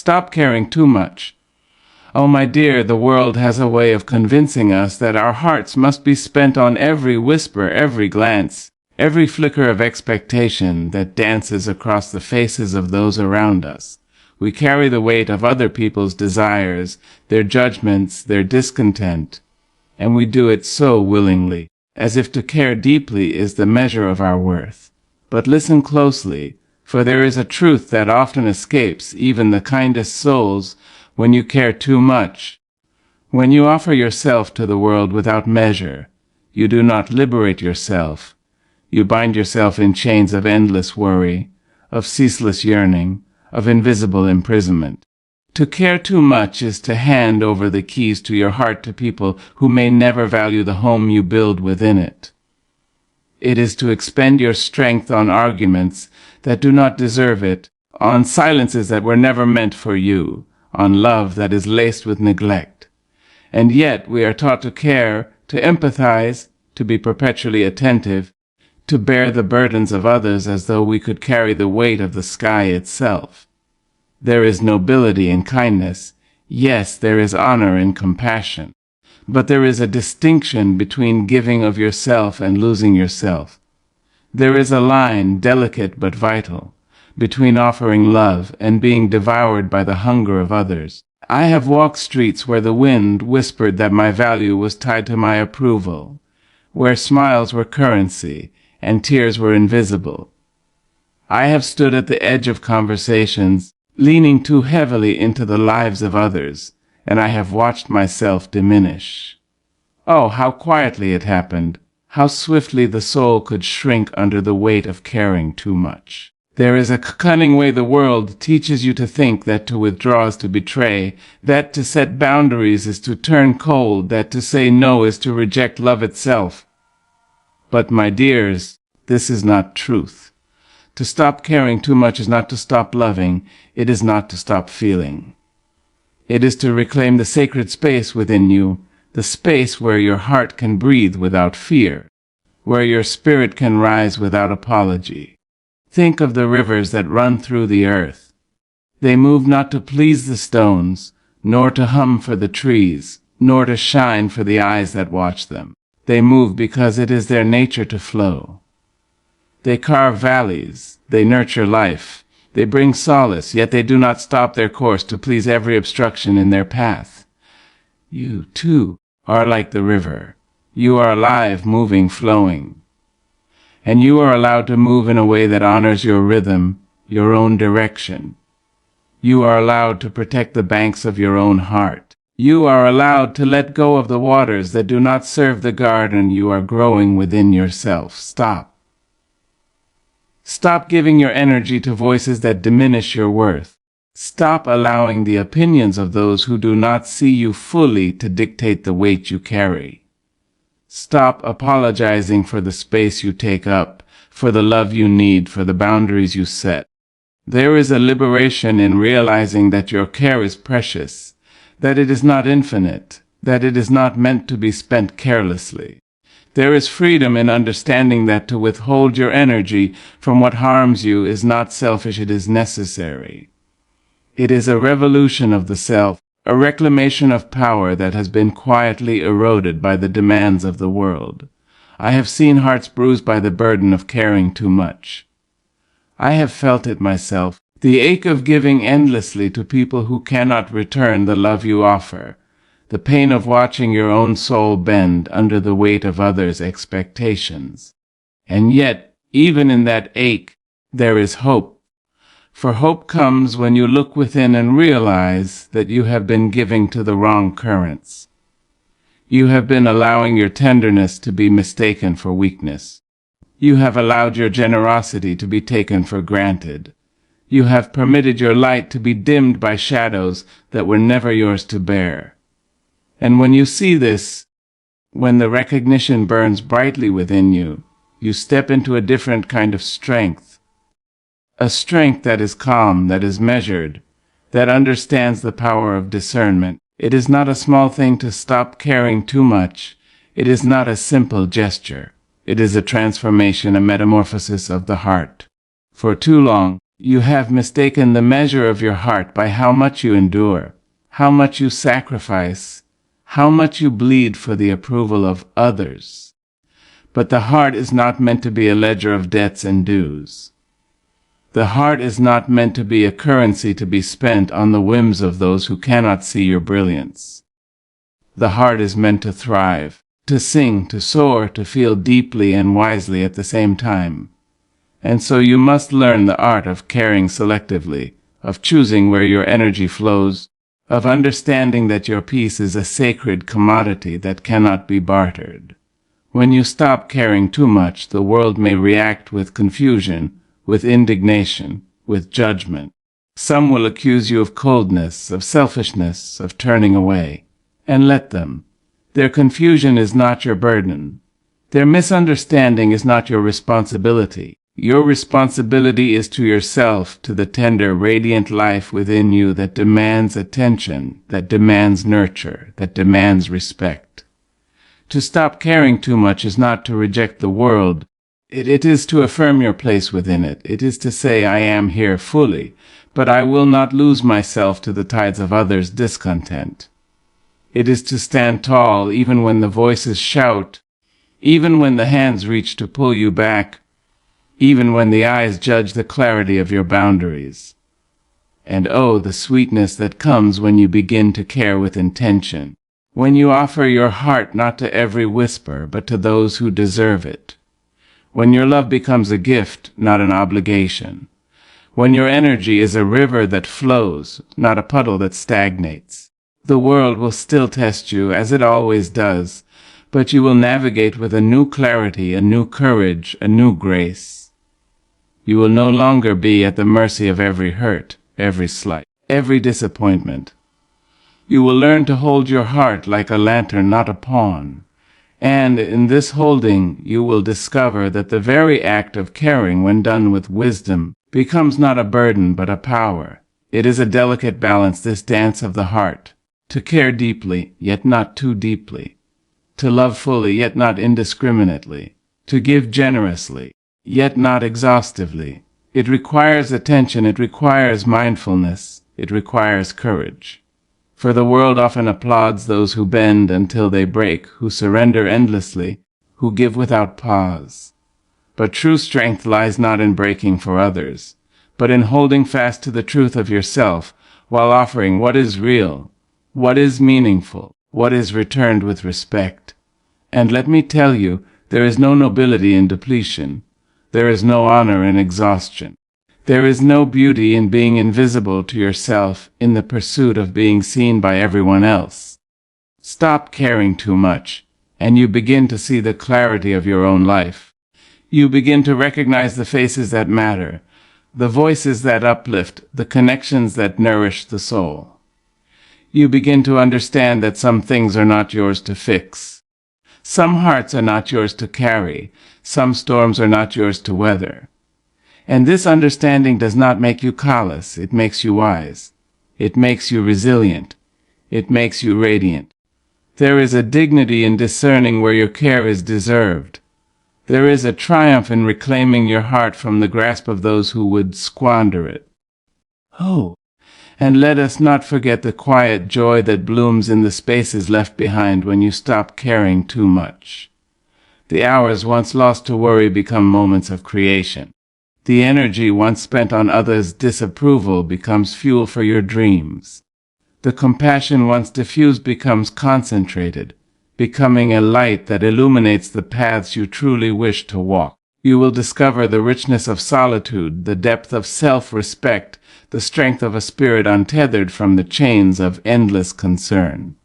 Stop caring too much. Oh, my dear, the world has a way of convincing us that our hearts must be spent on every whisper, every glance, every flicker of expectation that dances across the faces of those around us. We carry the weight of other people's desires, their judgments, their discontent, and we do it so willingly, as if to care deeply is the measure of our worth. But listen closely, for there is a truth that often escapes even the kindest souls when you care too much. When you offer yourself to the world without measure, you do not liberate yourself. You bind yourself in chains of endless worry, of ceaseless yearning, of invisible imprisonment. To care too much is to hand over the keys to your heart to people who may never value the home you build within it. It is to expend your strength on arguments that do not deserve it, on silences that were never meant for you, on love that is laced with neglect. And yet we are taught to care, to empathize, to be perpetually attentive, to bear the burdens of others as though we could carry the weight of the sky itself. There is nobility in kindness. Yes, there is honor in compassion. But there is a distinction between giving of yourself and losing yourself. There is a line, delicate but vital, between offering love and being devoured by the hunger of others. I have walked streets where the wind whispered that my value was tied to my approval, where smiles were currency and tears were invisible. I have stood at the edge of conversations, leaning too heavily into the lives of others, and I have watched myself diminish. Oh, how quietly it happened, how swiftly the soul could shrink under the weight of caring too much. There is a cunning way the world teaches you to think that to withdraw is to betray, that to set boundaries is to turn cold, that to say no is to reject love itself. But, my dears, this is not truth. To stop caring too much is not to stop loving, it is not to stop feeling. It is to reclaim the sacred space within you, the space where your heart can breathe without fear, where your spirit can rise without apology. Think of the rivers that run through the earth. They move not to please the stones, nor to hum for the trees, nor to shine for the eyes that watch them. They move because it is their nature to flow. They carve valleys, they nurture life, they bring solace, yet they do not stop their course to please every obstruction in their path. You, too, are like the river. You are alive, moving, flowing. And you are allowed to move in a way that honors your rhythm, your own direction. You are allowed to protect the banks of your own heart. You are allowed to let go of the waters that do not serve the garden you are growing within yourself. Stop. Stop giving your energy to voices that diminish your worth. Stop allowing the opinions of those who do not see you fully to dictate the weight you carry. Stop apologizing for the space you take up, for the love you need, for the boundaries you set. There is a liberation in realizing that your care is precious, that it is not infinite, that it is not meant to be spent carelessly. There is freedom in understanding that to withhold your energy from what harms you is not selfish, it is necessary. It is a revolution of the self, a reclamation of power that has been quietly eroded by the demands of the world. I have seen hearts bruised by the burden of caring too much. I have felt it myself, the ache of giving endlessly to people who cannot return the love you offer, the pain of watching your own soul bend under the weight of others' expectations. And yet, even in that ache, there is hope. For hope comes when you look within and realize that you have been giving to the wrong currents. You have been allowing your tenderness to be mistaken for weakness. You have allowed your generosity to be taken for granted. You have permitted your light to be dimmed by shadows that were never yours to bear. And when you see this, when the recognition burns brightly within you, you step into a different kind of strength. A strength that is calm, that is measured, that understands the power of discernment. It is not a small thing to stop caring too much. It is not a simple gesture. It is a transformation, a metamorphosis of the heart. For too long, You have mistaken the measure of your heart by how much you endure, how much you sacrifice, how much you bleed for the approval of others. But the heart is not meant to be a ledger of debts and dues. The heart is not meant to be a currency to be spent on the whims of those who cannot see your brilliance. The heart is meant to thrive, to sing, to soar, to feel deeply and wisely at the same time. And so you must learn the art of caring selectively, of choosing where your energy flows, of understanding that your peace is a sacred commodity that cannot be bartered. When you stop caring too much, the world may react with confusion, with indignation, with judgment. Some will accuse you of coldness, of selfishness, of turning away. And let them. Their confusion is not your burden. Their misunderstanding is not your responsibility. Your responsibility is to yourself, to the tender, radiant life within you that demands attention, that demands nurture, that demands respect. To stop caring too much is not to reject the world. It is to affirm your place within it. It is to say, I am here fully, but I will not lose myself to the tides of others' discontent. It is to stand tall even when the voices shout, even when the hands reach to pull you back, even when the eyes judge the clarity of your boundaries. And oh, the sweetness that comes when you begin to care with intention, when you offer your heart not to every whisper, but to those who deserve it, when your love becomes a gift, not an obligation, when your energy is a river that flows, not a puddle that stagnates. The world will still test you, as it always does, but you will navigate with a new clarity, a new courage, a new grace. You will no longer be at the mercy of every hurt, every slight, every disappointment. You will learn to hold your heart like a lantern, not a pawn. And in this holding, you will discover that the very act of caring, when done with wisdom, becomes not a burden but a power. It is a delicate balance, this dance of the heart. To care deeply, yet not too deeply. To love fully, yet not indiscriminately. To give generously, yet not exhaustively. It requires attention, it requires mindfulness, it requires courage. For the world often applauds those who bend until they break, who surrender endlessly, who give without pause. But true strength lies not in breaking for others, but in holding fast to the truth of yourself, while offering what is real, what is meaningful, what is returned with respect. And let me tell you, there is no nobility in depletion. There is no honor in exhaustion. There is no beauty in being invisible to yourself in the pursuit of being seen by everyone else. Stop caring too much, and you begin to see the clarity of your own life. You begin to recognize the faces that matter, the voices that uplift, the connections that nourish the soul. You begin to understand that some things are not yours to fix. Some hearts are not yours to carry. Some storms are not yours to weather. And this understanding does not make you callous. It makes you wise. It makes you resilient. It makes you radiant. There is a dignity in discerning where your care is deserved. There is a triumph in reclaiming your heart from the grasp of those who would squander it. Oh, and let us not forget the quiet joy that blooms in the spaces left behind when you stop caring too much. The hours once lost to worry become moments of creation. The energy once spent on others' disapproval becomes fuel for your dreams. The compassion once diffused becomes concentrated, becoming a light that illuminates the paths you truly wish to walk. You will discover the richness of solitude, the depth of self-respect, the strength of a spirit untethered from the chains of endless concern.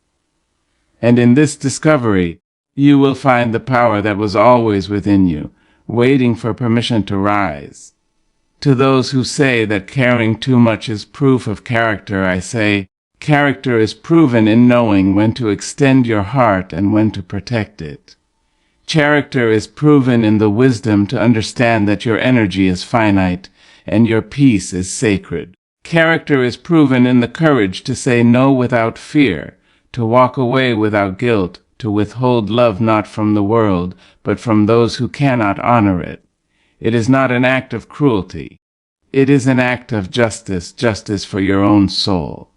And in this discovery, you will find the power that was always within you, waiting for permission to rise. To those who say that caring too much is proof of character, I say, character is proven in knowing when to extend your heart and when to protect it. Character is proven in the wisdom to understand that your energy is finite and your peace is sacred. Character is proven in the courage to say no without fear, to walk away without guilt, to withhold love not from the world, but from those who cannot honor it. It is not an act of cruelty. It is an act of justice, justice for your own soul.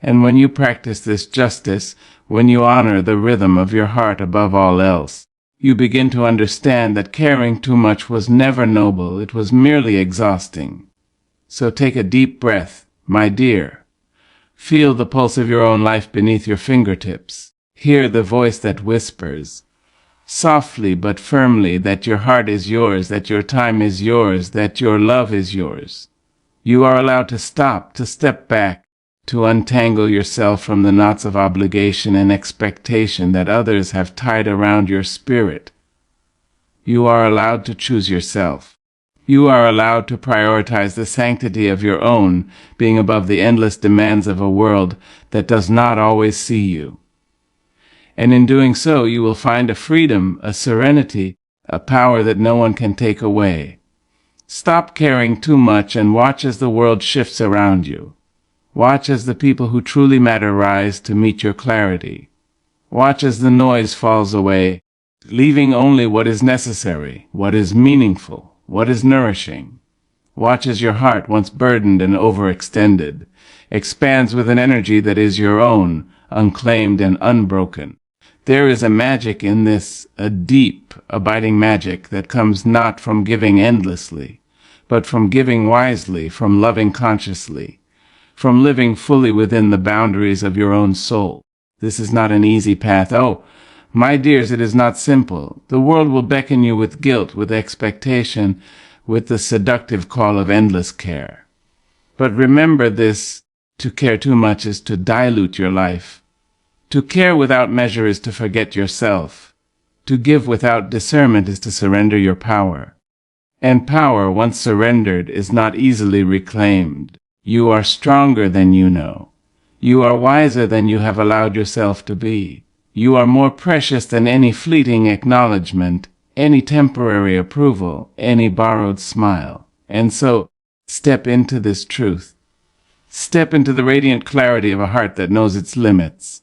And when you practice this justice, when you honor the rhythm of your heart above all else, you begin to understand that caring too much was never noble, it was merely exhausting. So take a deep breath, my dear. Feel the pulse of your own life beneath your fingertips. Hear the voice that whispers, softly but firmly, that your heart is yours, that your time is yours, that your love is yours. You are allowed to stop, to step back, to untangle yourself from the knots of obligation and expectation that others have tied around your spirit. You are allowed to choose yourself. You are allowed to prioritize the sanctity of your own, being above the endless demands of a world that does not always see you. And in doing so, you will find a freedom, a serenity, a power that no one can take away. Stop caring too much and watch as the world shifts around you. Watch as the people who truly matter rise to meet your clarity. Watch as the noise falls away, leaving only what is necessary, what is meaningful, what is nourishing. Watch as your heart, once burdened and overextended, expands with an energy that is your own, unclaimed and unbroken. There is a magic in this, a deep, abiding magic that comes not from giving endlessly, but from giving wisely, from loving consciously, from living fully within the boundaries of your own soul. This is not an easy path. Oh, my dears, it is not simple. The world will beckon you with guilt, with expectation, with the seductive call of endless care. But remember this, to care too much is to dilute your life. To care without measure is to forget yourself. To give without discernment is to surrender your power. And power, once surrendered, is not easily reclaimed. You are stronger than you know. You are wiser than you have allowed yourself to be. You are more precious than any fleeting acknowledgement, any temporary approval, any borrowed smile. And so, step into this truth. Step into the radiant clarity of a heart that knows its limits.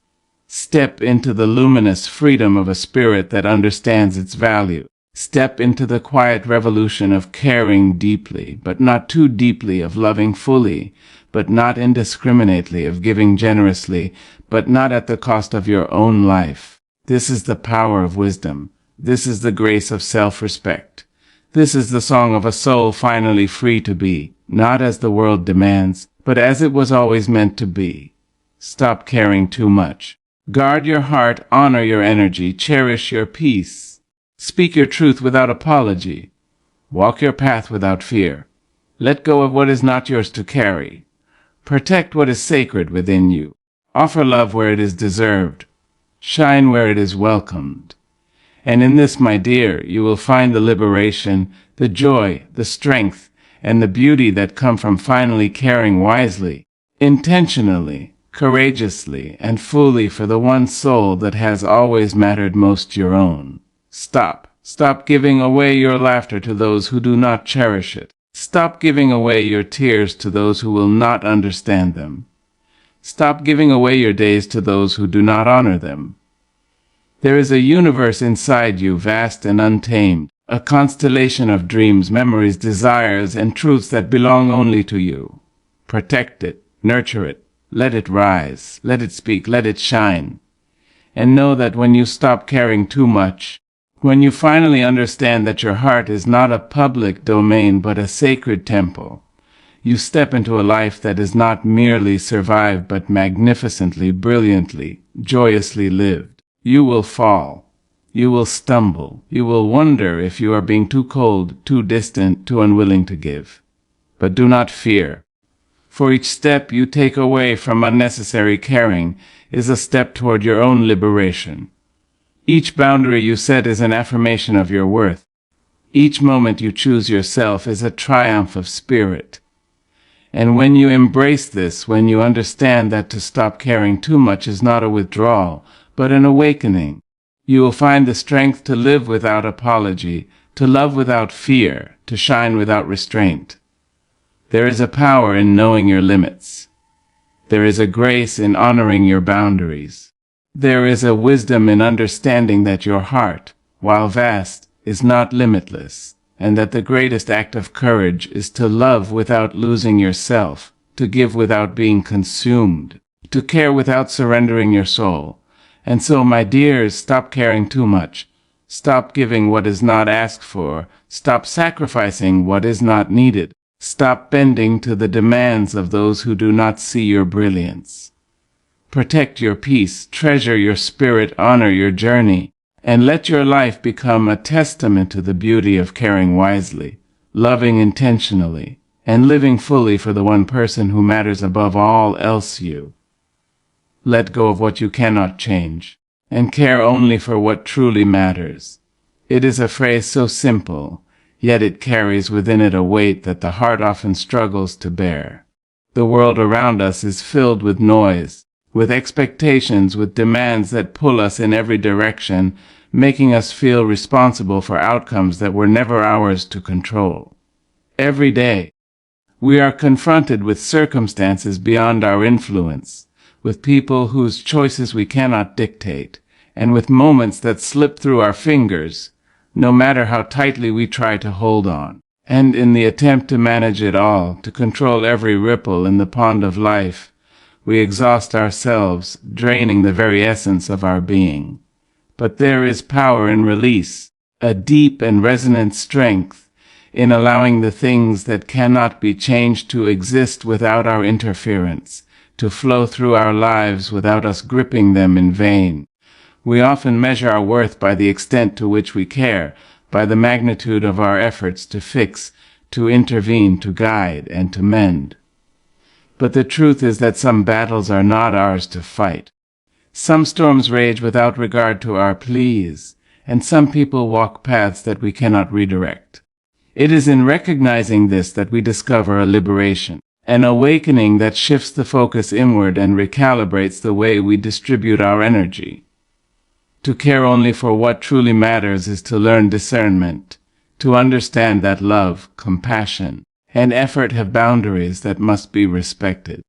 Step into the luminous freedom of a spirit that understands its value. Step into the quiet revolution of caring deeply, but not too deeply, of loving fully, but not indiscriminately, of giving generously, but not at the cost of your own life. This is the power of wisdom. This is the grace of self-respect. This is the song of a soul finally free to be, not as the world demands, but as it was always meant to be. Stop caring too much. Guard your heart, honor your energy, cherish your peace. Speak your truth without apology. Walk your path without fear. Let go of what is not yours to carry. Protect what is sacred within you. Offer love where it is deserved. Shine where it is welcomed. And in this, my dear, you will find the liberation, the joy, the strength, and the beauty that come from finally caring wisely, intentionally, courageously, and fully for the one soul that has always mattered most, your own. Stop giving away your laughter to those who do not cherish it. Stop giving away your tears to those who will not understand them. Stop giving away your days to those who do not honor them. There is a universe inside you, vast and untamed, a constellation of dreams, memories, desires, and truths that belong only to you. Protect it, nurture it, let it rise, let it speak, let it shine. And know that when you stop caring too much, when you finally understand that your heart is not a public domain but a sacred temple, you step into a life that is not merely survived but magnificently, brilliantly, joyously lived. You will fall. You will stumble. You will wonder if you are being too cold, too distant, too unwilling to give. But do not fear. For each step you take away from unnecessary caring is a step toward your own liberation. Each boundary you set is an affirmation of your worth. Each moment you choose yourself is a triumph of spirit. And when you embrace this, when you understand that to stop caring too much is not a withdrawal, but an awakening, you will find the strength to live without apology, to love without fear, to shine without restraint. There is a power in knowing your limits. There is a grace in honoring your boundaries. There is a wisdom in understanding that your heart, while vast, is not limitless, and that the greatest act of courage is to love without losing yourself, to give without being consumed, to care without surrendering your soul. And so, my dears, stop caring too much. Stop giving what is not asked for. Stop sacrificing what is not needed. Stop bending to the demands of those who do not see your brilliance. Protect your peace, treasure your spirit, honor your journey, and let your life become a testament to the beauty of caring wisely, loving intentionally, and living fully for the one person who matters above all else, you. Let go of what you cannot change, and care only for what truly matters. It is a phrase so simple, yet it carries within it a weight that the heart often struggles to bear. The world around us is filled with noise, with expectations, with demands that pull us in every direction, making us feel responsible for outcomes that were never ours to control. Every day, we are confronted with circumstances beyond our influence, with people whose choices we cannot dictate, and with moments that slip through our fingers, no matter how tightly we try to hold on. And in the attempt to manage it all, to control every ripple in the pond of life, we exhaust ourselves, draining the very essence of our being. But there is power in release, a deep and resonant strength in allowing the things that cannot be changed to exist without our interference, to flow through our lives without us gripping them in vain. We often measure our worth by the extent to which we care, by the magnitude of our efforts to fix, to intervene, to guide, and to mend. But the truth is that some battles are not ours to fight. Some storms rage without regard to our pleas, and some people walk paths that we cannot redirect. It is in recognizing this that we discover a liberation, an awakening that shifts the focus inward and recalibrates the way we distribute our energy. To care only for what truly matters is to learn discernment, to understand that love, compassion, and effort have boundaries that must be respected.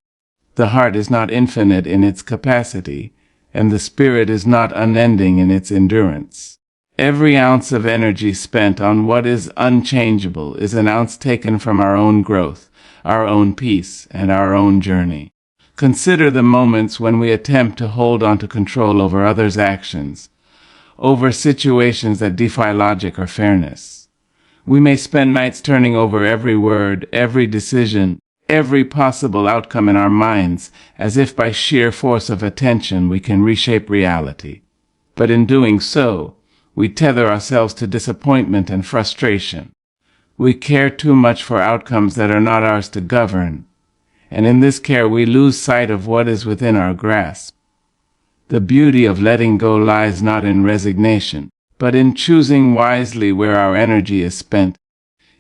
The heart is not infinite in its capacity, and the spirit is not unending in its endurance. Every ounce of energy spent on what is unchangeable is an ounce taken from our own growth, our own peace, and our own journey. Consider the moments when we attempt to hold on to control over others' actions, over situations that defy logic or fairness. We may spend nights turning over every word, every decision, every possible outcome in our minds, as if by sheer force of attention we can reshape reality. But in doing so, we tether ourselves to disappointment and frustration. We care too much for outcomes that are not ours to govern, and in this care we lose sight of what is within our grasp. The beauty of letting go lies not in resignation, but in choosing wisely where our energy is spent.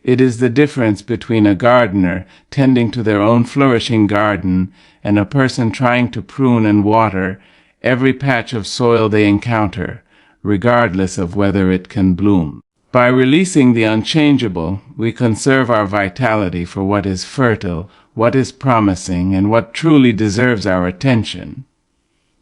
It is the difference between a gardener tending to their own flourishing garden and a person trying to prune and water every patch of soil they encounter, regardless of whether it can bloom. By releasing the unchangeable, we conserve our vitality for what is fertile, what is promising, and what truly deserves our attention.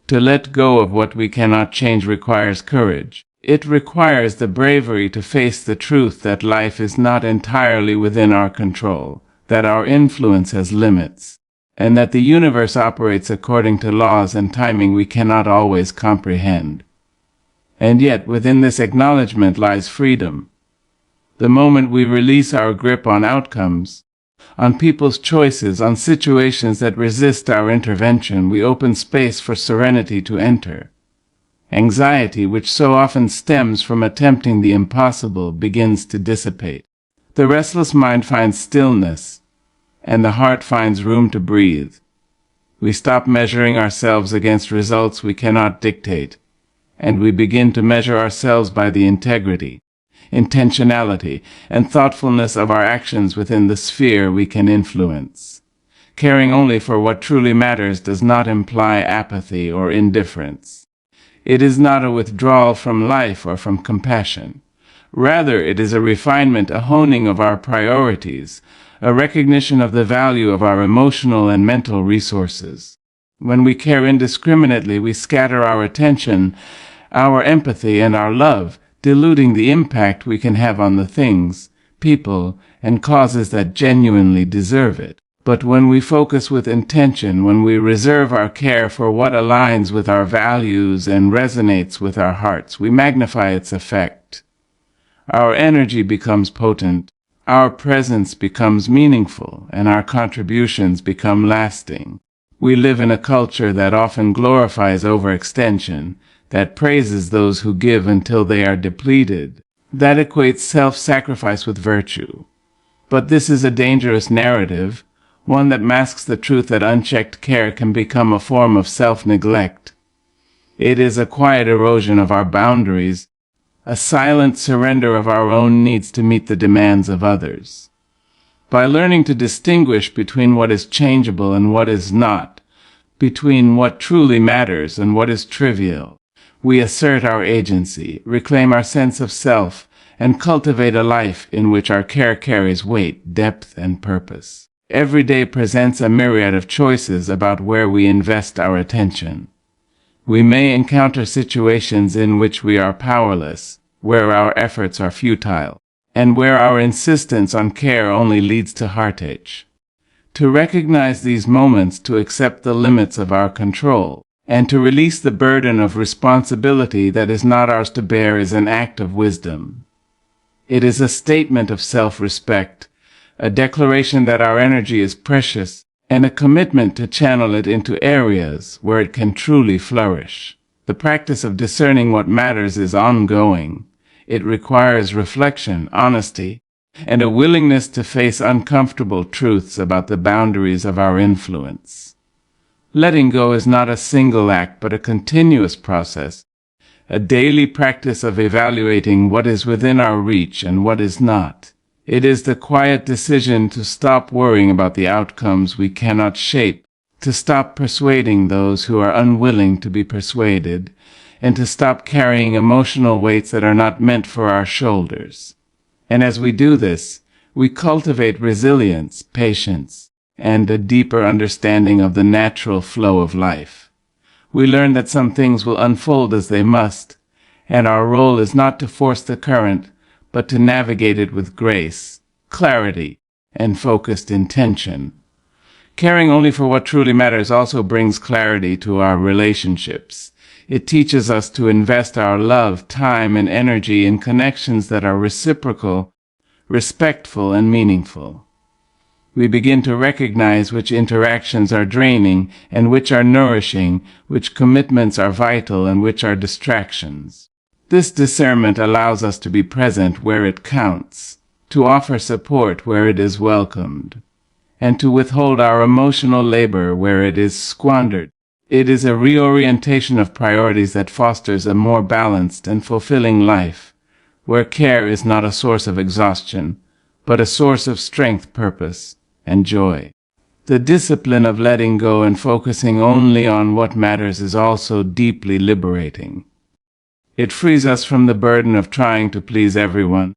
To let go of what we cannot change requires courage. It requires the bravery to face the truth that life is not entirely within our control, that our influence has limits, and that the universe operates according to laws and timing we cannot always comprehend. And yet, within this acknowledgement lies freedom. The moment we release our grip on outcomes, on people's choices, on situations that resist our intervention, we open space for serenity to enter. Anxiety, which so often stems from attempting the impossible, begins to dissipate. The restless mind finds stillness, and the heart finds room to breathe. We stop measuring ourselves against results we cannot dictate, and we begin to measure ourselves by the integrity, intentionality, and thoughtfulness of our actions within the sphere we can influence. Caring only for what truly matters does not imply apathy or indifference. It is not a withdrawal from life or from compassion. Rather, it is a refinement, a honing of our priorities, a recognition of the value of our emotional and mental resources. When we care indiscriminately, we scatter our attention, our empathy, and our love, diluting the impact we can have on the things, people, and causes that genuinely deserve it. But when we focus with intention, when we reserve our care for what aligns with our values and resonates with our hearts, we magnify its effect. Our energy becomes potent, our presence becomes meaningful, and our contributions become lasting. We live in a culture that often glorifies overextension, that praises those who give until they are depleted, that equates self-sacrifice with virtue. But this is a dangerous narrative, one that masks the truth that unchecked care can become a form of self-neglect. It is a quiet erosion of our boundaries, a silent surrender of our own needs to meet the demands of others. By learning to distinguish between what is changeable and what is not, between what truly matters and what is trivial, we assert our agency, reclaim our sense of self, and cultivate a life in which our care carries weight, depth, and purpose. Every day presents a myriad of choices about where we invest our attention. We may encounter situations in which we are powerless, where our efforts are futile, and where our insistence on care only leads to heartache. To recognize these moments, to accept the limits of our control, and to release the burden of responsibility that is not ours to bear is an act of wisdom. It is a statement of self-respect, a declaration that our energy is precious, and a commitment to channel it into areas where it can truly flourish. The practice of discerning what matters is ongoing. It requires reflection, honesty, and a willingness to face uncomfortable truths about the boundaries of our influence. Letting go is not a single act, but a continuous process, a daily practice of evaluating what is within our reach and what is not. It is the quiet decision to stop worrying about the outcomes we cannot shape, to stop persuading those who are unwilling to be persuaded, and to stop carrying emotional weights that are not meant for our shoulders. And as we do this, we cultivate resilience, patience, and a deeper understanding of the natural flow of life. We learn that some things will unfold as they must, and our role is not to force the current, but to navigate it with grace, clarity, and focused intention. Caring only for what truly matters also brings clarity to our relationships. It teaches us to invest our love, time, and energy in connections that are reciprocal, respectful, and meaningful. We begin to recognize which interactions are draining and which are nourishing, which commitments are vital and which are distractions. This discernment allows us to be present where it counts, to offer support where it is welcomed, and to withhold our emotional labor where it is squandered. It is a reorientation of priorities that fosters a more balanced and fulfilling life, where care is not a source of exhaustion, but a source of strength, purpose, and joy. The discipline of letting go and focusing only on what matters is also deeply liberating. It frees us from the burden of trying to please everyone,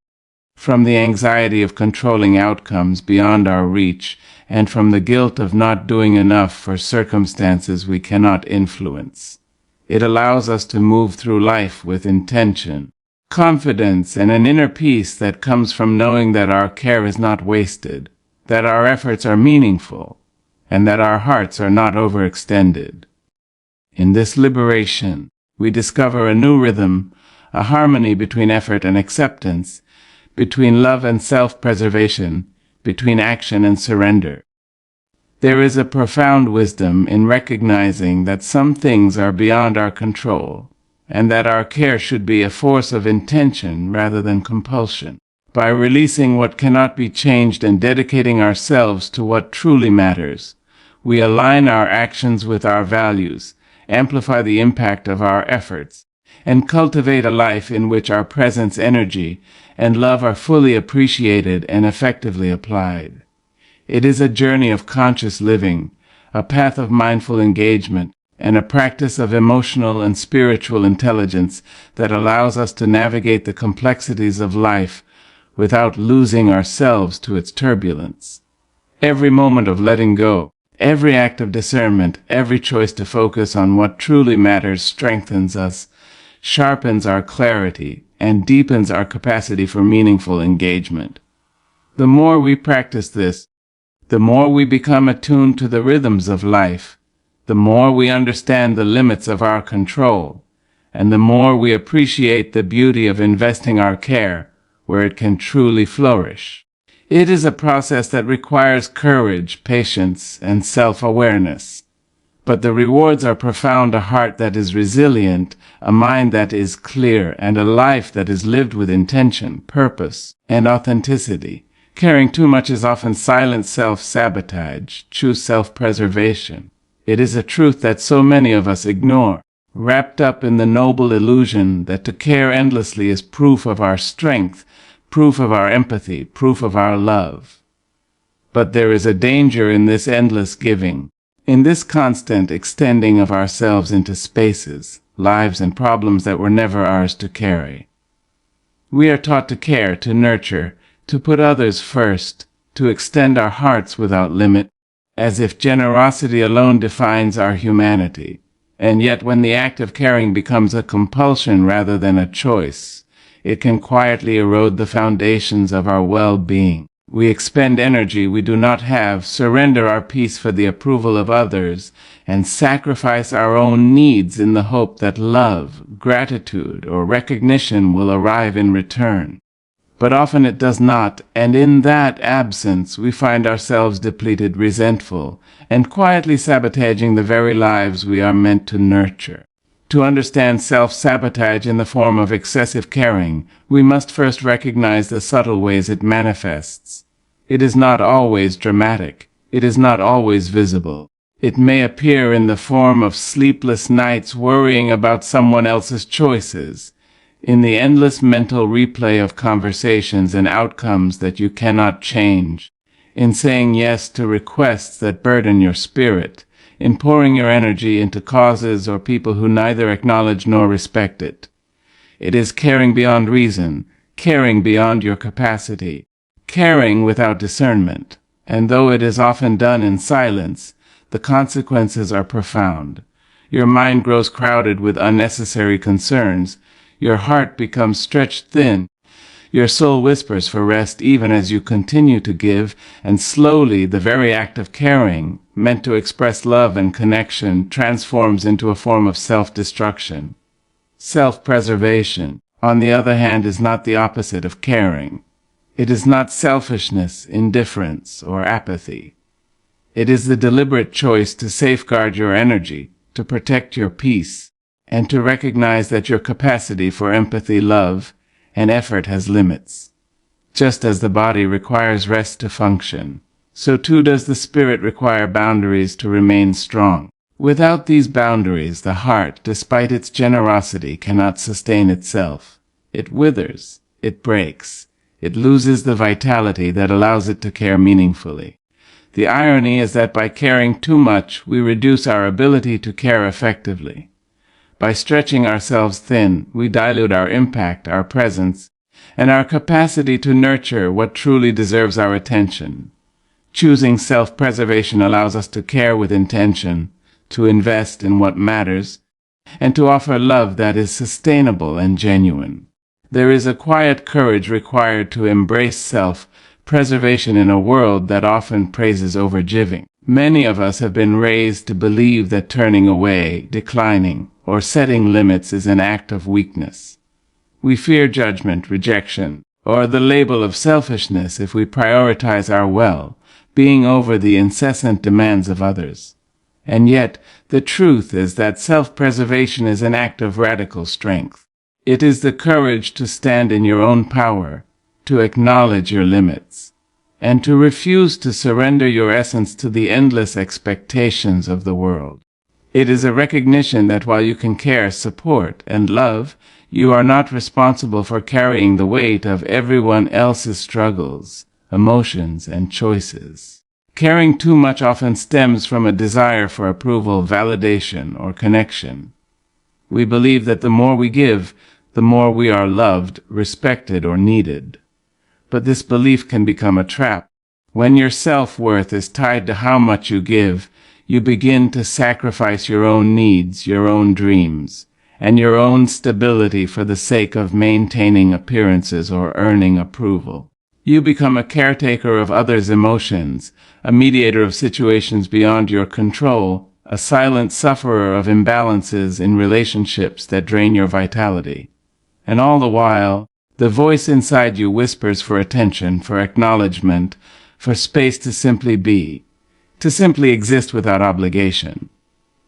from the anxiety of controlling outcomes beyond our reach, and from the guilt of not doing enough for circumstances we cannot influence. It allows us to move through life with intention, confidence, and an inner peace that comes from knowing that our care is not wasted, that our efforts are meaningful, and that our hearts are not overextended. In this liberation, we discover a new rhythm, a harmony between effort and acceptance, between love and self-preservation, between action and surrender. There is a profound wisdom in recognizing that some things are beyond our control, and that our care should be a force of intention rather than compulsion. By releasing what cannot be changed and dedicating ourselves to what truly matters, we align our actions with our values, amplify the impact of our efforts, and cultivate a life in which our presence, energy, and love are fully appreciated and effectively applied. It is a journey of conscious living, a path of mindful engagement, and a practice of emotional and spiritual intelligence that allows us to navigate the complexities of life without losing ourselves to its turbulence. Every moment of letting go, every act of discernment, every choice to focus on what truly matters strengthens us, sharpens our clarity, and deepens our capacity for meaningful engagement. The more we practice this, the more we become attuned to the rhythms of life, the more we understand the limits of our control, and the more we appreciate the beauty of investing our care where it can truly flourish. It is a process that requires courage, patience, and self-awareness. But the rewards are profound: a heart that is resilient, a mind that is clear, and a life that is lived with intention, purpose, and authenticity. Caring too much is often silent self-sabotage. Choose self-preservation. It is a truth that so many of us ignore, wrapped up in the noble illusion that to care endlessly is proof of our strength, proof of our empathy, proof of our love. But there is a danger in this endless giving, in this constant extending of ourselves into spaces, lives, and problems that were never ours to carry. We are taught to care, to nurture, to put others first, to extend our hearts without limit, as if generosity alone defines our humanity. And yet when the act of caring becomes a compulsion rather than a choice, it can quietly erode the foundations of our well-being. We expend energy we do not have, surrender our peace for the approval of others, and sacrifice our own needs in the hope that love, gratitude, or recognition will arrive in return. But often it does not, and in that absence we find ourselves depleted, resentful, and quietly sabotaging the very lives we are meant to nurture. To understand self-sabotage in the form of excessive caring, we must first recognize the subtle ways it manifests. It is not always dramatic. It is not always visible. It may appear in the form of sleepless nights worrying about someone else's choices, in the endless mental replay of conversations and outcomes that you cannot change, in saying yes to requests that burden your spirit, in pouring your energy into causes or people who neither acknowledge nor respect it. It is caring beyond reason, caring beyond your capacity, caring without discernment, and though it is often done in silence, the consequences are profound. Your mind grows crowded with unnecessary concerns, your heart becomes stretched thin, your soul whispers for rest even as you continue to give, and slowly the very act of caring, meant to express love and connection, transforms into a form of self-destruction. Self-preservation, on the other hand, is not the opposite of caring. It is not selfishness, indifference, or apathy. It is the deliberate choice to safeguard your energy, to protect your peace, and to recognize that your capacity for empathy, love, and effort has limits. Just as the body requires rest to function, so too does the spirit require boundaries to remain strong. Without these boundaries, the heart, despite its generosity, cannot sustain itself. It withers, it breaks, it loses the vitality that allows it to care meaningfully. The irony is that by caring too much, we reduce our ability to care effectively. By stretching ourselves thin, we dilute our impact, our presence, and our capacity to nurture what truly deserves our attention. Choosing self-preservation allows us to care with intention, to invest in what matters, and to offer love that is sustainable and genuine. There is a quiet courage required to embrace self-preservation in a world that often praises overgiving. Many of us have been raised to believe that turning away, declining, or setting limits is an act of weakness. We fear judgment, rejection, or the label of selfishness if we prioritize our well-being over the incessant demands of others. And yet, the truth is that self-preservation is an act of radical strength. It is the courage to stand in your own power, to acknowledge your limits, and to refuse to surrender your essence to the endless expectations of the world. It is a recognition that while you can care, support, and love, you are not responsible for carrying the weight of everyone else's struggles, emotions, and choices. Caring too much often stems from a desire for approval, validation, or connection. We believe that the more we give, the more we are loved, respected, or needed. But this belief can become a trap. When your self-worth is tied to how much you give, you begin to sacrifice your own needs, your own dreams, and your own stability for the sake of maintaining appearances or earning approval. You become a caretaker of others' emotions, a mediator of situations beyond your control, a silent sufferer of imbalances in relationships that drain your vitality. And all the while, the voice inside you whispers for attention, for acknowledgement, for space to simply be, to simply exist without obligation.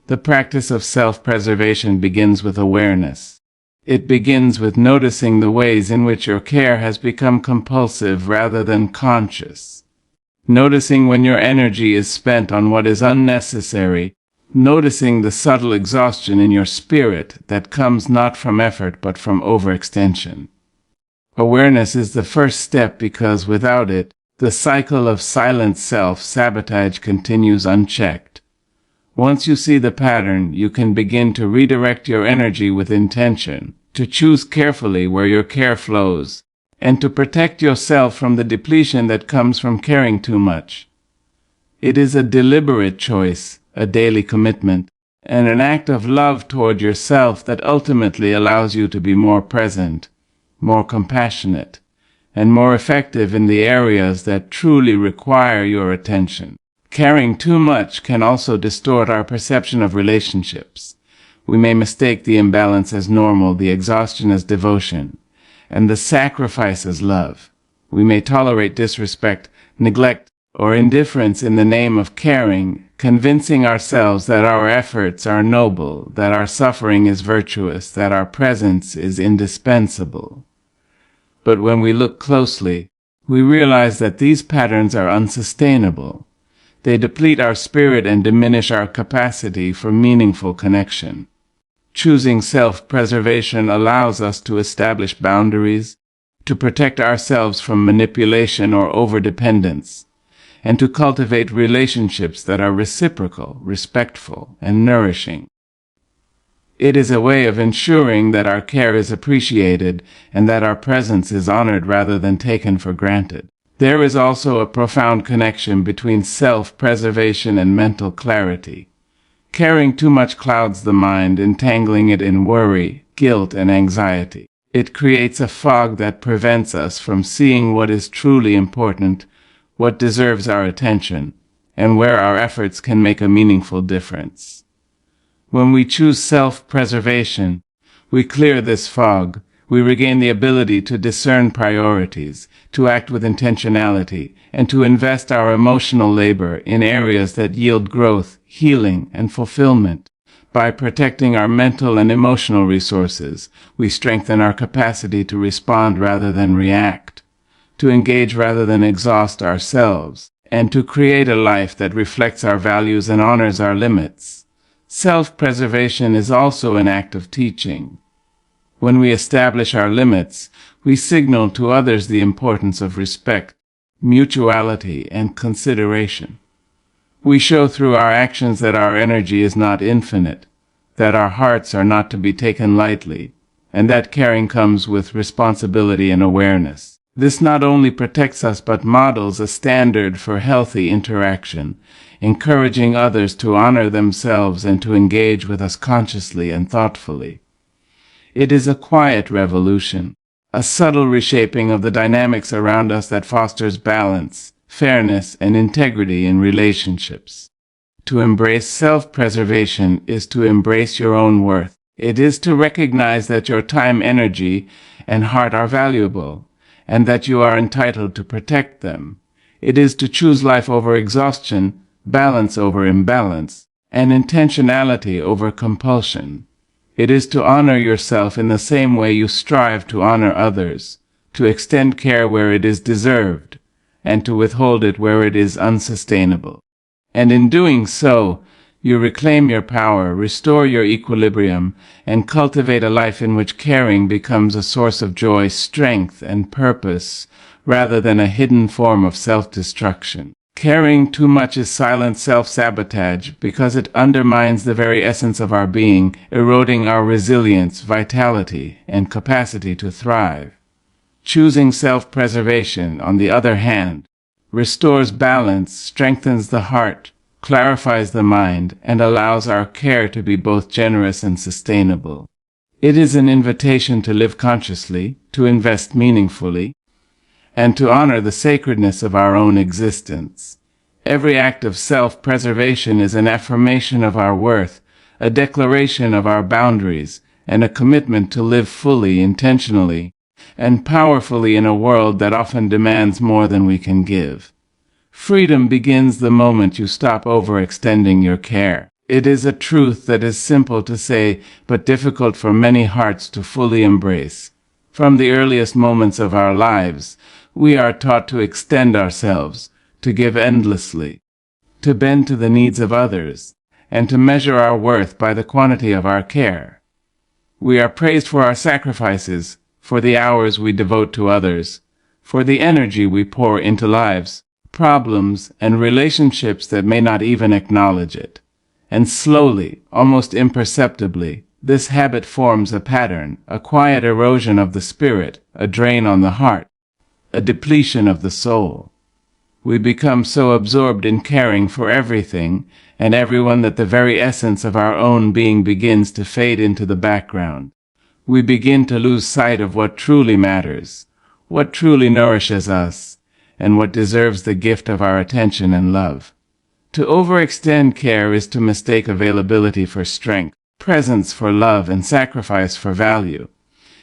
The practice of self-preservation begins with awareness. It begins with noticing the ways in which your care has become compulsive rather than conscious. Noticing when your energy is spent on what is unnecessary. Noticing the subtle exhaustion in your spirit that comes not from effort but from overextension. Awareness is the first step because without it, the cycle of silent self-sabotage continues unchecked. Once you see the pattern, you can begin to redirect your energy with intention, to choose carefully where your care flows, and to protect yourself from the depletion that comes from caring too much. It is a deliberate choice, a daily commitment, and an act of love toward yourself that ultimately allows you to be more present, more compassionate, and more effective in the areas that truly require your attention. Caring too much can also distort our perception of relationships. We may mistake the imbalance as normal, the exhaustion as devotion, and the sacrifice as love. We may tolerate disrespect, neglect, or indifference in the name of caring, convincing ourselves that our efforts are noble, that our suffering is virtuous, that our presence is indispensable. But when we look closely, we realize that these patterns are unsustainable. They deplete our spirit and diminish our capacity for meaningful connection. Choosing self-preservation allows us to establish boundaries, to protect ourselves from manipulation or overdependence, and to cultivate relationships that are reciprocal, respectful, and nourishing. It is a way of ensuring that our care is appreciated and that our presence is honored rather than taken for granted. There is also a profound connection between self-preservation and mental clarity. Caring too much clouds the mind, entangling it in worry, guilt, and anxiety. It creates a fog that prevents us from seeing what is truly important, what deserves our attention, and where our efforts can make a meaningful difference. When we choose self-preservation, we clear this fog. We regain the ability to discern priorities, to act with intentionality, and to invest our emotional labor in areas that yield growth, healing, and fulfillment. By protecting our mental and emotional resources, we strengthen our capacity to respond rather than react, to engage rather than exhaust ourselves, and to create a life that reflects our values and honors our limits. Self-preservation is also an act of teaching. When we establish our limits, we signal to others the importance of respect, mutuality, and consideration. We show through our actions that our energy is not infinite, that our hearts are not to be taken lightly, and that caring comes with responsibility and awareness. This not only protects us but models a standard for healthy interaction, encouraging others to honor themselves and to engage with us consciously and thoughtfully. It is a quiet revolution, a subtle reshaping of the dynamics around us that fosters balance, fairness, and integrity in relationships. To embrace self-preservation is to embrace your own worth. It is to recognize that your time, energy, and heart are valuable, and that you are entitled to protect them. It is to choose life over exhaustion, balance over imbalance, and intentionality over compulsion. It is to honor yourself in the same way you strive to honor others, to extend care where it is deserved, and to withhold it where it is unsustainable. And in doing so, you reclaim your power, restore your equilibrium, and cultivate a life in which caring becomes a source of joy, strength, and purpose, rather than a hidden form of self-destruction. Caring too much is silent self-sabotage because it undermines the very essence of our being, eroding our resilience, vitality, and capacity to thrive. Choosing self-preservation, on the other hand, restores balance, strengthens the heart, clarifies the mind, and allows our care to be both generous and sustainable. It is an invitation to live consciously, to invest meaningfully, and to honor the sacredness of our own existence. Every act of self-preservation is an affirmation of our worth, a declaration of our boundaries, and a commitment to live fully, intentionally, and powerfully in a world that often demands more than we can give. Freedom begins the moment you stop overextending your care. It is a truth that is simple to say, but difficult for many hearts to fully embrace. From the earliest moments of our lives, we are taught to extend ourselves, to give endlessly, to bend to the needs of others, and to measure our worth by the quantity of our care. We are praised for our sacrifices, for the hours we devote to others, for the energy we pour into lives, problems, and relationships that may not even acknowledge it. And slowly, almost imperceptibly, this habit forms a pattern, a quiet erosion of the spirit, a drain on the heart, a depletion of the soul. We become so absorbed in caring for everything and everyone that the very essence of our own being begins to fade into the background. We begin to lose sight of what truly matters, what truly nourishes us, and what deserves the gift of our attention and love. To overextend care is to mistake availability for strength, presence for love, and sacrifice for value.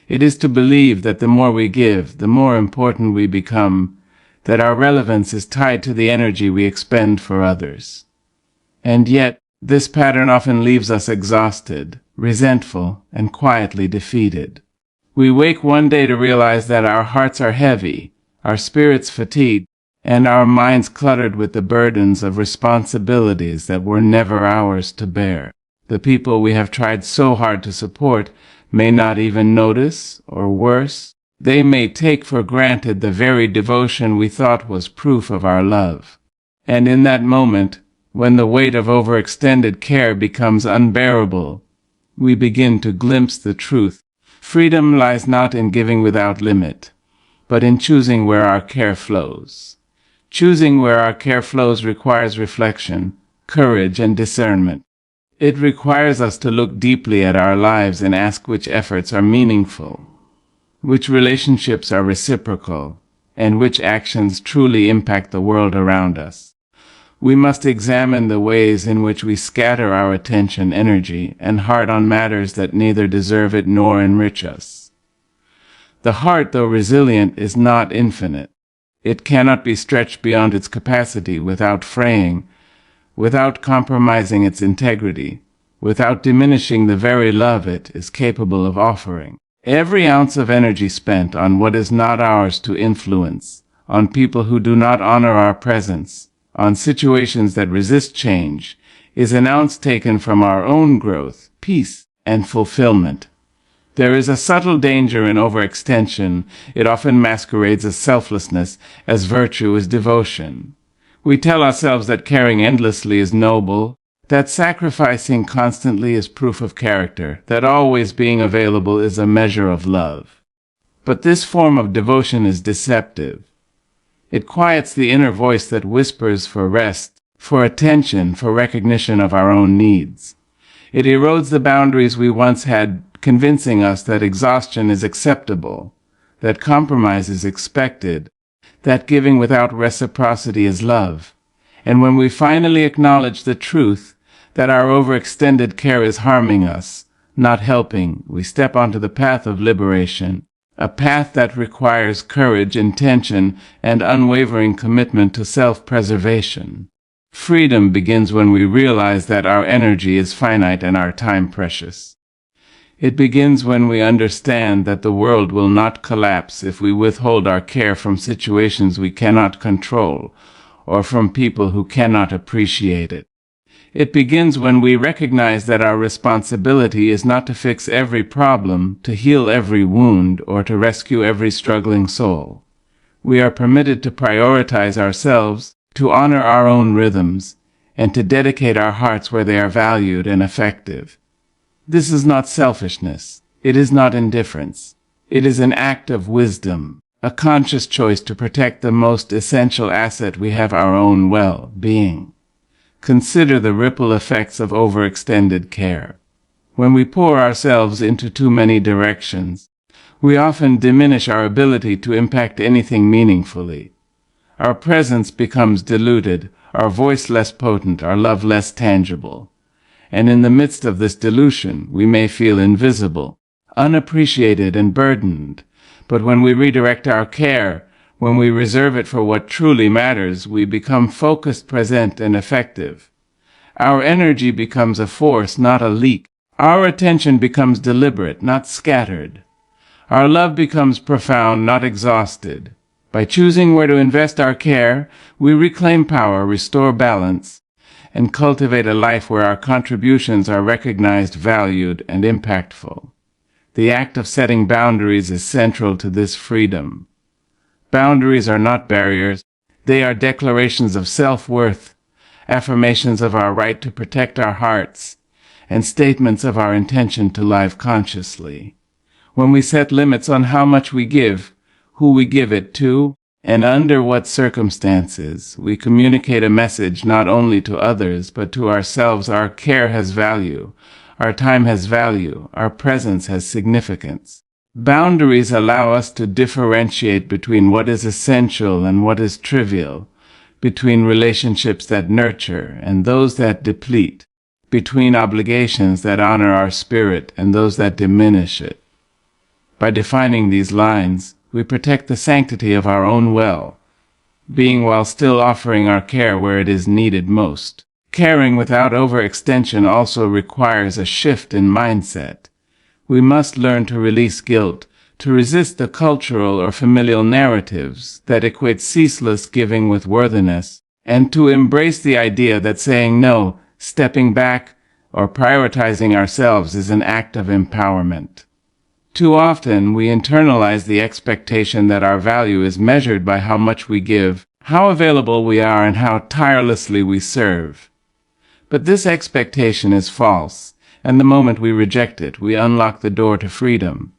It is to believe that the more we give, the more important we become, that our relevance is tied to the energy we expend for others. And yet, this pattern often leaves us exhausted, resentful, and quietly defeated. We wake one day to realize that our hearts are heavy, our spirits fatigued, and our minds cluttered with the burdens of responsibilities that were never ours to bear. The people we have tried so hard to support may not even notice, or worse, they may take for granted the very devotion we thought was proof of our love. And in that moment, when the weight of overextended care becomes unbearable, we begin to glimpse the truth. Freedom lies not in giving without limit, but in choosing where our care flows. Choosing where our care flows requires reflection, courage, and discernment. It requires us to look deeply at our lives and ask which efforts are meaningful, which relationships are reciprocal, and which actions truly impact the world around us. We must examine the ways in which we scatter our attention, energy, and heart on matters that neither deserve it nor enrich us. The heart, though resilient, is not infinite. It cannot be stretched beyond its capacity without fraying, without compromising its integrity, without diminishing the very love it is capable of offering. Every ounce of energy spent on what is not ours to influence, on people who do not honor our presence, on situations that resist change, is an ounce taken from our own growth, peace, and fulfillment. There is a subtle danger in overextension. It often masquerades as selflessness, as virtue, as devotion. We tell ourselves that caring endlessly is noble, that sacrificing constantly is proof of character, that always being available is a measure of love. But this form of devotion is deceptive. It quiets the inner voice that whispers for rest, for attention, for recognition of our own needs. It erodes the boundaries we once had, convincing us that exhaustion is acceptable, that compromise is expected, that giving without reciprocity is love. And when we finally acknowledge the truth that our overextended care is harming us, not helping, we step onto the path of liberation, a path that requires courage, intention, and unwavering commitment to self-preservation. Freedom begins when we realize that our energy is finite and our time precious. It begins when we understand that the world will not collapse if we withhold our care from situations we cannot control or from people who cannot appreciate it. It begins when we recognize that our responsibility is not to fix every problem, to heal every wound, or to rescue every struggling soul. We are permitted to prioritize ourselves, to honor our own rhythms, and to dedicate our hearts where they are valued and effective. This is not selfishness. It is not indifference. It is an act of wisdom, a conscious choice to protect the most essential asset we have, our own well-being. Consider the ripple effects of overextended care. When we pour ourselves into too many directions, we often diminish our ability to impact anything meaningfully. Our presence becomes diluted, our voice less potent, our love less tangible. And in the midst of this dilution, we may feel invisible, unappreciated, and burdened. But when we redirect our care, when we reserve it for what truly matters, we become focused, present, and effective. Our energy becomes a force, not a leak. Our attention becomes deliberate, not scattered. Our love becomes profound, not exhausted. By choosing where to invest our care, we reclaim power, restore balance, and cultivate a life where our contributions are recognized, valued, and impactful. The act of setting boundaries is central to this freedom. Boundaries are not barriers. They are declarations of self-worth, affirmations of our right to protect our hearts, and statements of our intention to live consciously. When we set limits on how much we give, who we give it to, and under what circumstances, we communicate a message not only to others but to ourselves. Our care has value, our time has value, our presence has significance. Boundaries allow us to differentiate between what is essential and what is trivial, between relationships that nurture and those that deplete, between obligations that honor our spirit and those that diminish it. By defining these lines, we protect the sanctity of our own well-being while still offering our care where it is needed most. Caring without overextension also requires a shift in mindset. We must learn to release guilt, to resist the cultural or familial narratives that equate ceaseless giving with worthiness, and to embrace the idea that saying no, stepping back, or prioritizing ourselves is an act of empowerment. Too often, we internalize the expectation that our value is measured by how much we give, how available we are, and how tirelessly we serve. But this expectation is false, and the moment we reject it, we unlock the door to freedom.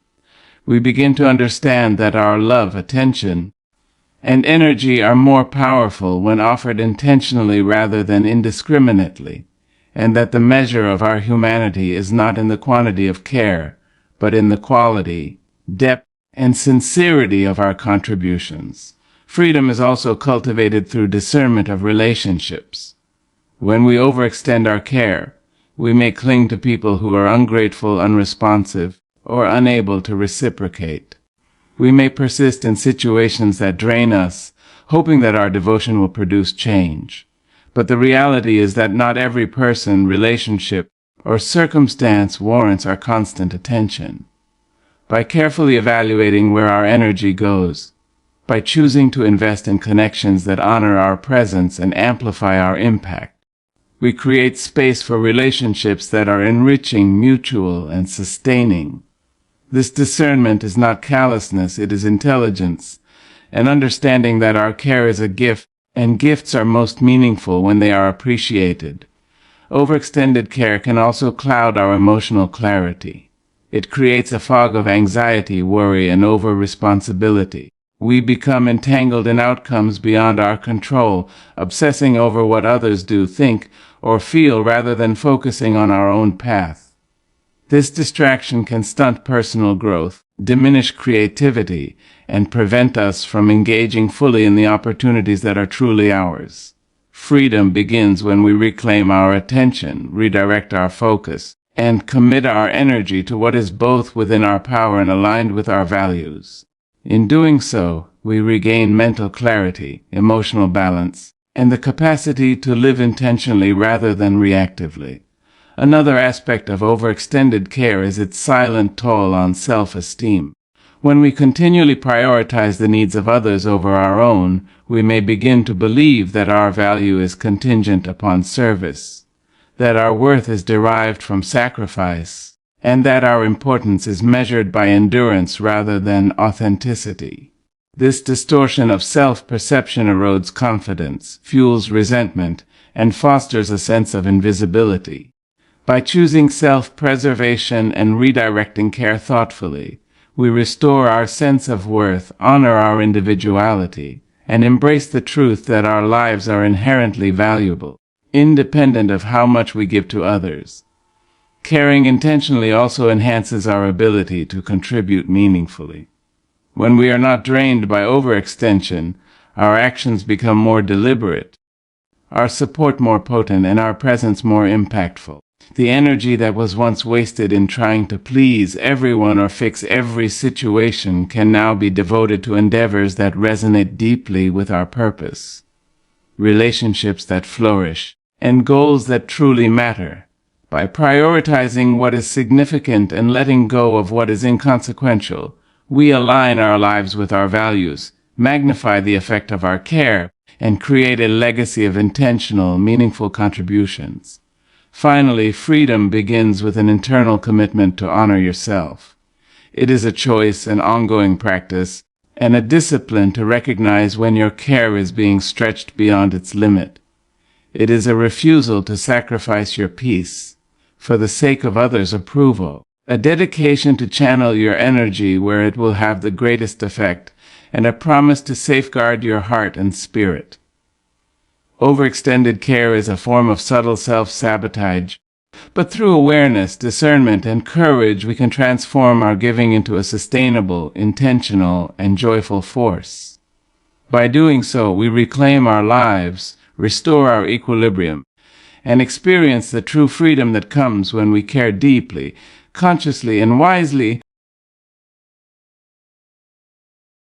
We begin to understand that our love, attention, and energy are more powerful when offered intentionally rather than indiscriminately, and that the measure of our humanity is not in the quantity of care, but in the quality, depth, and sincerity of our contributions. Freedom is also cultivated through discernment of relationships. When we overextend our care, we may cling to people who are ungrateful, unresponsive, or unable to reciprocate. We may persist in situations that drain us, hoping that our devotion will produce change. But the reality is that not every person, relationship, or circumstance warrants our constant attention. By carefully evaluating where our energy goes, by choosing to invest in connections that honor our presence and amplify our impact, we create space for relationships that are enriching, mutual, and sustaining. This discernment is not callousness, it is intelligence, an understanding that our care is a gift, and gifts are most meaningful when they are appreciated. Overextended care can also cloud our emotional clarity. It creates a fog of anxiety, worry, and over-responsibility. We become entangled in outcomes beyond our control, obsessing over what others do, think, or feel rather than focusing on our own path. This distraction can stunt personal growth, diminish creativity, and prevent us from engaging fully in the opportunities that are truly ours. Freedom begins when we reclaim our attention, redirect our focus, and commit our energy to what is both within our power and aligned with our values. In doing so, we regain mental clarity, emotional balance, and the capacity to live intentionally rather than reactively. Another aspect of overextended care is its silent toll on self-esteem. When we continually prioritize the needs of others over our own, we may begin to believe that our value is contingent upon service, that our worth is derived from sacrifice, and that our importance is measured by endurance rather than authenticity. This distortion of self-perception erodes confidence, fuels resentment, and fosters a sense of invisibility. By choosing self-preservation and redirecting care thoughtfully, we restore our sense of worth, honor our individuality, and embrace the truth that our lives are inherently valuable, independent of how much we give to others. Caring intentionally also enhances our ability to contribute meaningfully. When we are not drained by overextension, our actions become more deliberate, our support more potent, and our presence more impactful. The energy that was once wasted in trying to please everyone or fix every situation can now be devoted to endeavors that resonate deeply with our purpose, relationships that flourish, and goals that truly matter. By prioritizing what is significant and letting go of what is inconsequential, we align our lives with our values, magnify the effect of our care, and create a legacy of intentional, meaningful contributions. Finally, freedom begins with an internal commitment to honor yourself. It is a choice, an ongoing practice, and a discipline to recognize when your care is being stretched beyond its limit. It is a refusal to sacrifice your peace for the sake of others' approval, a dedication to channel your energy where it will have the greatest effect, and a promise to safeguard your heart and spirit. Overextended care is a form of subtle self-sabotage, but through awareness, discernment, and courage, we can transform our giving into a sustainable, intentional, and joyful force. By doing so, we reclaim our lives, restore our equilibrium, and experience the true freedom that comes when we care deeply, consciously, and wisely